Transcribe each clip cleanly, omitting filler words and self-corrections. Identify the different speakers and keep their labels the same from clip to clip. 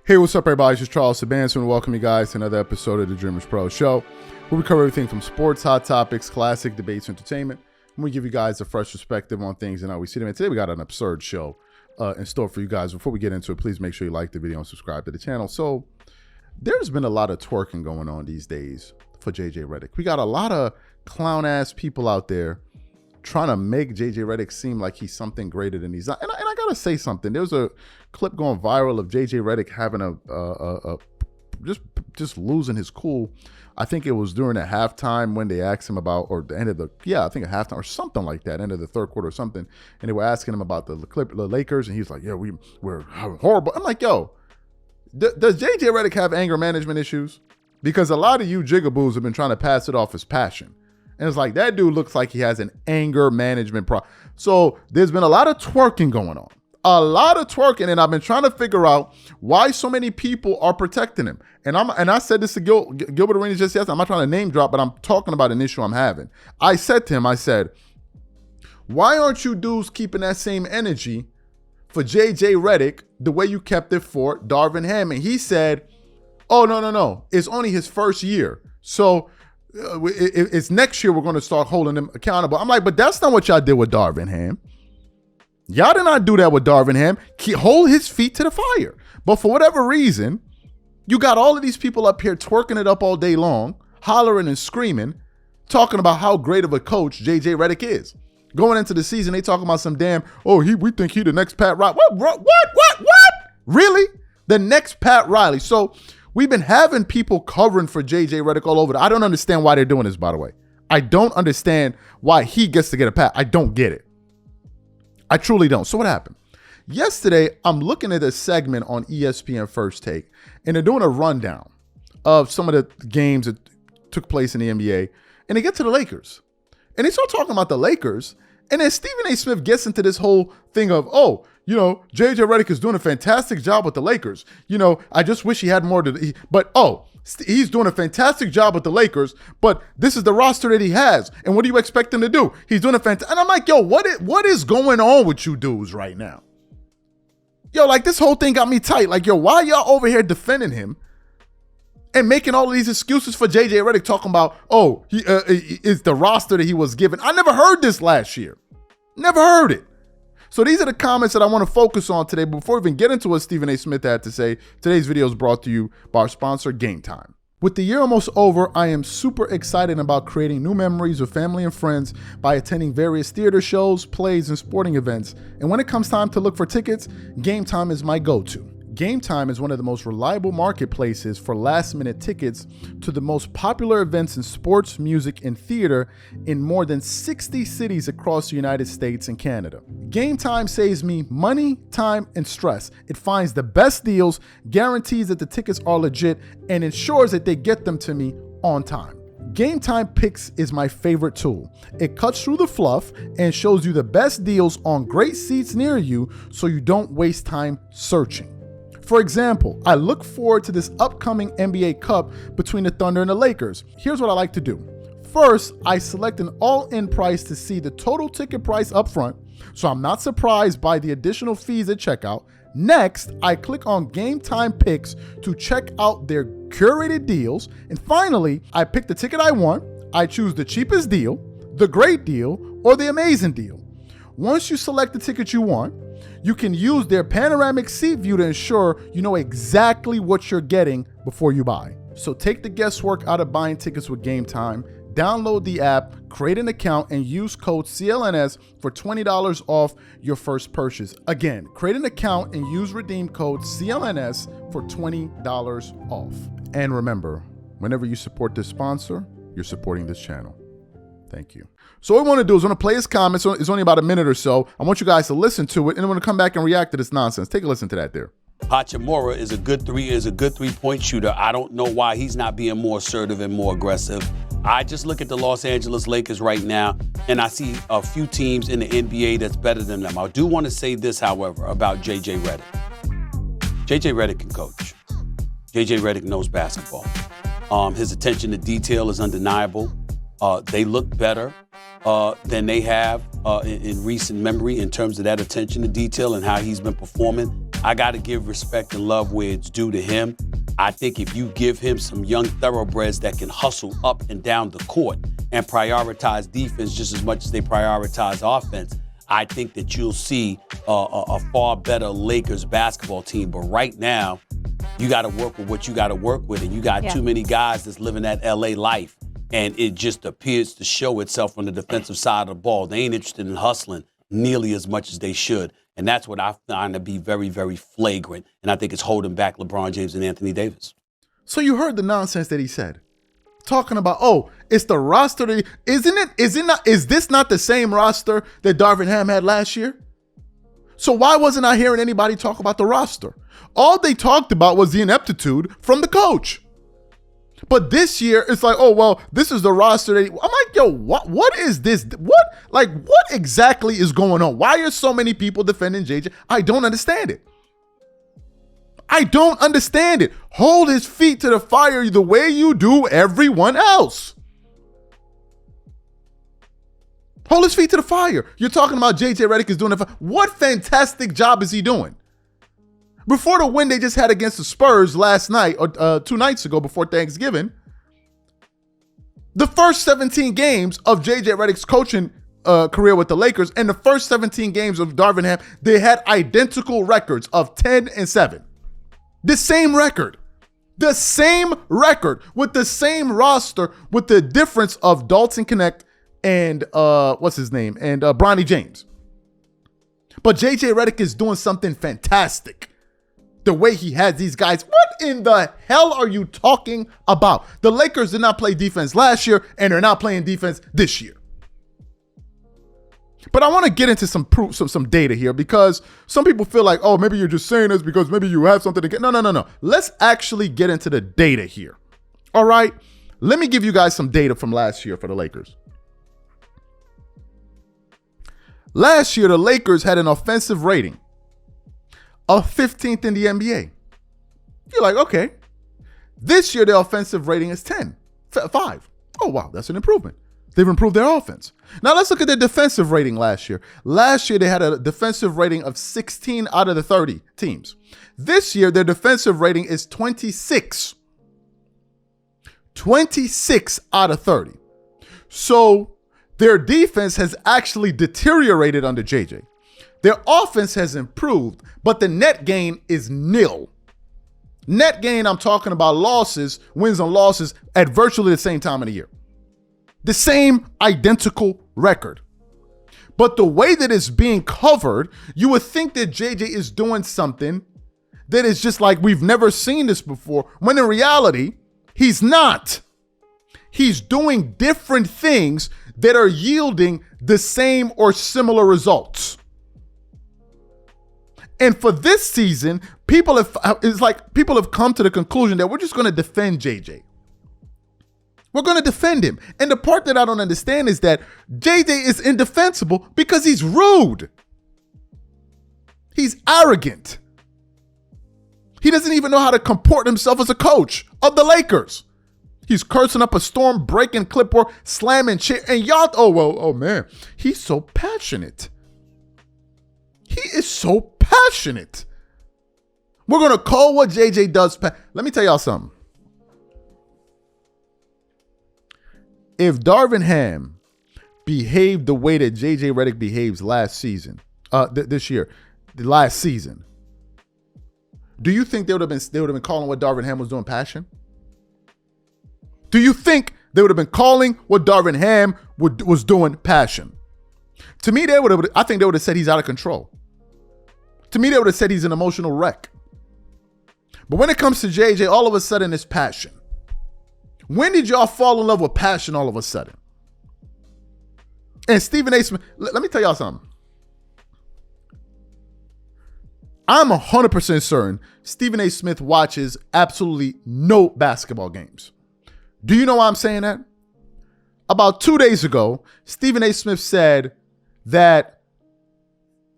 Speaker 1: Hey, what's up, everybody? It's just Charles Sabanson, and welcome you guys to another episode of the DREAMERSPRO show, where we cover everything from sports, hot topics, classic debates, entertainment, and we give you guys a fresh perspective on things and how we see them. And today we got an absurd show in store for you guys. Before we get into it, please make sure you like the video and subscribe to the channel. So there's been a lot of twerking going on these days for JJ Redick. We got a lot of clown-ass people out there trying to make JJ Redick seem like he's something greater than he's not. And I gotta say something. There's a clip going viral of JJ Redick having just losing his cool. I think it was during a halftime when they asked him about, or the end of the, I think a halftime or something like that, end of the third quarter or something. And they were asking him about the Lakers, and he's like, yeah, we're horrible. I'm like, yo, does JJ Redick have anger management issues? Because a lot of you jigaboos have been trying to pass it off as passion. And it's like, that dude looks like he has an anger management problem. So there's been a lot of twerking going on. A lot of twerking. And I've been trying to figure out why so many people are protecting him. And I said this to Gilbert Arenas just yesterday. I'm not trying to name drop, but I'm talking about an issue I'm having. I said to him, I said, why aren't you dudes keeping that same energy for JJ Redick the way you kept it for Darvin Ham? And he said, oh, no. It's only his first year. So it's next year we're going to start holding him accountable. I'm like, but that's not what y'all did with Darvin Ham. Y'all did not do that with Darvin Ham. Hold his feet to the fire. But for whatever reason, you got all of these people up here twerking it up all day long, hollering and screaming, talking about how great of a coach JJ Redick is. Going into the season, they talking about some damn, we think he the next Pat Riley. What? Really? The next Pat Riley. So we've been having people covering for JJ Redick all over. I don't understand why they're doing this, by the way. I don't understand why he gets to get a pat. I don't get it. I truly don't. So what happened? Yesterday, I'm looking at a segment on ESPN First Take, and they're doing a rundown of some of the games that took place in the NBA, and they get to the Lakers. And they start talking about the Lakers, and then Stephen A. Smith gets into this whole thing of, JJ Redick is doing a fantastic job with the Lakers. I just wish he had more he's doing a fantastic job with the Lakers, but this is the roster that he has. And what do you expect him to do? He's doing a fantastic. And I'm like, yo, what is going on with you dudes right now? Yo, like this whole thing got me tight. Like, yo, why y'all over here defending him and making all of these excuses for JJ Redick, talking about, he is the roster that he was given. I never heard this last year. Never heard it. So these are the comments that I want to focus on today. But before we even get into what Stephen A. Smith had to say, today's video is brought to you by our sponsor, Game Time. With the year almost over, I am super excited about creating new memories with family and friends by attending various theater shows, plays, and sporting events. And when it comes time to look for tickets, Game Time is my go-to. Game Time is one of the most reliable marketplaces for last-minute tickets to the most popular events in sports, music, and theater in more than 60 cities across the United States and Canada. Game Time saves me money, time, and stress. It finds the best deals, guarantees that the tickets are legit, and ensures that they get them to me on time. Game Time Picks is my favorite tool. It cuts through the fluff and shows you the best deals on great seats near you so you don't waste time searching. For example, I look forward to this upcoming NBA Cup between the Thunder and the Lakers. Here's what I like to do. First, I select an all-in price to see the total ticket price up front, so I'm not surprised by the additional fees at checkout. Next, I click on Game Time Picks to check out their curated deals. And finally, I pick the ticket I want. I choose the cheapest deal, the great deal, or the amazing deal. Once you select the ticket you want, you can use their panoramic seat view to ensure you know exactly what you're getting before you buy. So take the guesswork out of buying tickets with Game Time. Download the app, create an account, and use code CLNS for $20 off your first purchase. Again, create an account and use redeem code CLNS for $20 off. And remember, whenever you support this sponsor, you're supporting this channel. Thank you. So what we want to do is play his comments. It's only about a minute or so. I want you guys to listen to it, and I'm going to come back and react to this nonsense. Take a listen to that there.
Speaker 2: Hachimura is a good three-point shooter. I don't know why he's not being more assertive and more aggressive. I just look at the Los Angeles Lakers right now, and I see a few teams in the NBA that's better than them. I do want to say this, however, about JJ Redick. JJ Redick can coach. JJ Redick knows basketball. His attention to detail is undeniable. They look better than they have in recent memory in terms of that attention to detail and how he's been performing. I got to give respect and love where it's due to him. I think if you give him some young thoroughbreds that can hustle up and down the court and prioritize defense just as much as they prioritize offense, I think that you'll see a far better Lakers basketball team. But right now, you got to work with what you got to work with, and you got too many guys that's living that LA life, and it just appears to show itself on the defensive side of the ball. They ain't interested in hustling nearly as much as they should, and that's what I find to be very, very flagrant, and I think it's holding back LeBron James and Anthony Davis.
Speaker 1: So you heard the nonsense that he said, talking about, oh, it's the roster that is this not the same roster that Darvin Ham had last year? So why wasn't I hearing anybody talk about the roster? All they talked about was the ineptitude from the coach. But this year, it's like, oh, well, this is the roster. I'm like, yo, what is this? What exactly is going on? Why are so many people defending JJ? I don't understand it. I don't understand it. Hold his feet to the fire the way you do everyone else. Hold his feet to the fire. You're talking about JJ Redick is doing it. What fantastic job is he doing? Before the win they just had against the Spurs last night, or 2 nights ago before Thanksgiving, the first 17 games of JJ Redick's coaching career with the Lakers and the first 17 games of Darvin Ham, they had identical records of 10-7. The same record. The same record with the same roster, with the difference of Dalton Connect and what's his name? And Bronny James. But JJ Redick is doing something fantastic. The way he has these guys. What in the hell are you talking about? The Lakers did not play defense last year, and they're not playing defense this year. But I want to get into some proof, some data here, because some people feel like, oh, maybe you're just saying this because maybe you have something to get. No. Let's actually get into the data here. All right. Let me give you guys some data from last year for the Lakers. Last year, the Lakers had an offensive rating of 15th in the NBA. You're like, okay. This year, their offensive rating is 5. Oh, wow, that's an improvement. They've improved their offense. Now, let's look at their defensive rating last year. Last year, they had a defensive rating of 16 out of the 30 teams. This year, their defensive rating is 26. 26 out of 30. So their defense has actually deteriorated under JJ. Their offense has improved, but the net gain is nil. Net gain, I'm talking about losses, wins and losses at virtually the same time of the year. The same identical record. But the way that it's being covered, you would think that JJ is doing something that is just like, we've never seen this before, when in reality, he's not. He's doing different things that are yielding the same or similar results. And for this season, people have come to the conclusion that we're just going to defend JJ. We're going to defend him. And the part that I don't understand is that JJ is indefensible because he's rude. He's arrogant. He doesn't even know how to comport himself as a coach of the Lakers. He's cursing up a storm, breaking clipboard, slamming chair, and y'all, oh man, he's so passionate. He is so passionate. We're going to call what JJ does. Let me tell y'all something. If Darvin Ham behaved the way that JJ Redick behaves last season, this year, the last season, do you think they would have been calling what Darvin Ham was doing passion? Do you think they would have been calling what Darvin Ham was doing passion? To me, I think they would have said he's out of control. To me, they would have said he's an emotional wreck. But when it comes to JJ, all of a sudden it's passion. When did y'all fall in love with passion all of a sudden? And Stephen A. Smith, let me tell y'all something. I'm 100% certain Stephen A. Smith watches absolutely no basketball games. Do you know why I'm saying that? About 2 days ago, Stephen A. Smith said that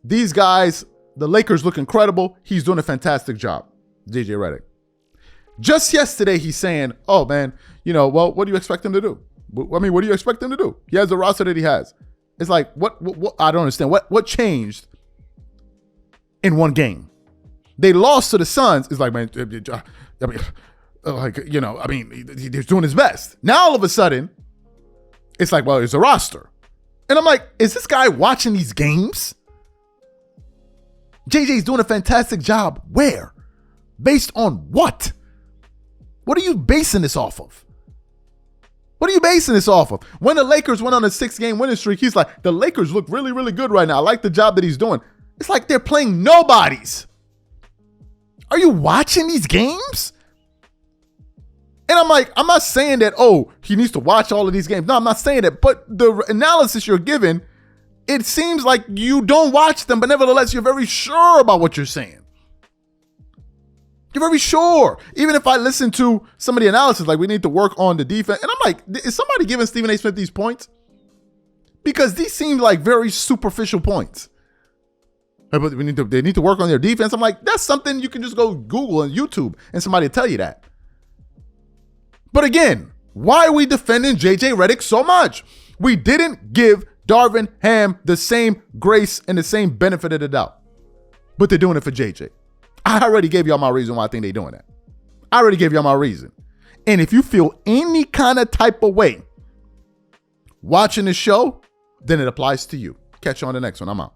Speaker 1: these guys, the Lakers, look incredible. He's doing a fantastic job, JJ Redick. Just yesterday, he's saying, oh, man, well, what do you expect him to do? I mean, what do you expect him to do? He has the roster that he has. It's like, what I don't understand. What changed in one game? They lost to the Suns. It's like, man, I mean, like, you know, I mean, he's doing his best. Now all of a sudden, it's like, well, it's a roster. And I'm like, is this guy watching these games? JJ's doing a fantastic job. Where? Based on what? What are you basing this off of? What are you basing this off of? When the Lakers went on a 6-game winning streak, he's like, the Lakers look really, really good right now. I like the job that he's doing. It's like they're playing nobodies. Are you watching these games? And I'm like, I'm not saying that, oh, he needs to watch all of these games. No, I'm not saying that. But the analysis you're giving, it seems like you don't watch them, but nevertheless, you're very sure about what you're saying. You're very sure. Even if I listen to some of the analysis, like we need to work on the defense. And I'm like, is somebody giving Stephen A. Smith these points? Because these seem like very superficial points. But they need to work on their defense. I'm like, that's something you can just go Google and YouTube and somebody will tell you that. But again, why are we defending JJ Redick so much? We didn't give Darvin Ham the same grace and the same benefit of the doubt. But they're doing it for JJ. I already gave y'all my reason why I think they're doing that. I already gave y'all my reason. And if you feel any kind of type of way watching the show, then it applies to you. Catch you on the next one. I'm out.